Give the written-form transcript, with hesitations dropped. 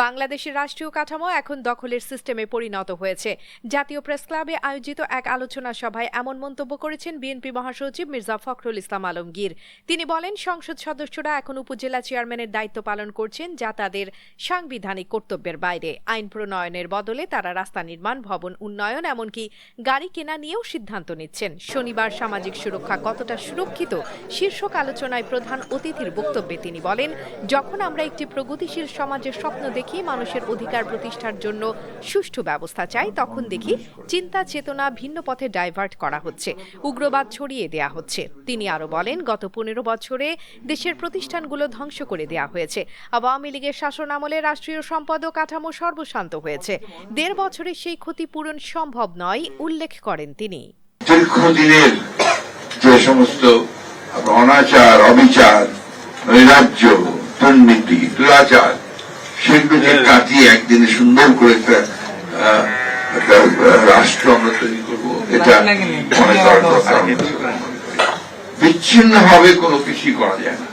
বাংলাদেশের রাষ্ট্রীয় কাঠামো এখন দখলের সিস্টেমে পরিণত হয়েছে। জাতীয় প্রেস ক্লাবে আয়োজিত এক আলোচনা সভায় এমন মন্তব্য করেছেন বিএনপি মহাসচিব মির্জা ফখরুল ইসলাম আলমগীর। তিনি বলেন, সংসদ সদস্যরা এখন উপজেলা চেয়ারম্যানের দায়িত্ব পালন করছেন, যা তাদের সাংবিধানিক কর্তব্যের বাইরে। আইন প্রণয়নের বদলে তারা রাস্তা নির্মাণ, ভবন উন্নয়ন, এমনকি গাড়ি কেনা নিয়েও সিদ্ধান্ত নিচ্ছেন। শনিবার সামাজিক সুরক্ষা কতটা সুরক্ষিত শীর্ষক আলোচনায় প্রধান অতিথির বক্তব্যে তিনি বলেন, যখন আমরা একটি প্রগতিশীল সমাজের স্বপ্ন দেখি, মানুষের অধিকার প্রতিষ্ঠার জন্য সুষ্ঠু ব্যবস্থা চাই, তখন দেখি চিন্তা চেতনা ভিন্ন পথে ডাইভার্ট করা হচ্ছে, উগ্রবাদ ছড়িয়ে দেয়া হচ্ছে। তিনি আরো বলেন, গত 15 বছরে দেশের প্রতিষ্ঠানগুলো ধ্বংস করে দেয়া হয়েছে। আওয়ামী লীগের শাসন আমলে রাষ্ট্রীয় সম্পদ ও কাঠামো সর্বশান্ত হয়েছে। 1.5 বছরে সেই ক্ষতিপূরণ সম্ভব নয় উল্লেখ করেন তিনি। দীর্ঘদিনের যে সমস্ত অনাচার, অবিচার, নৈরাজ্য, দুর্নীতি, দুরাচার, সেগুলোকে কাটিয়ে একদিনে সুন্দর করে একটা রাষ্ট্র আমরা তৈরি করবো, এটা মনে করার দরকার। বিচ্ছিন্ন ভাবে কোনো কিছুই করা যায় না।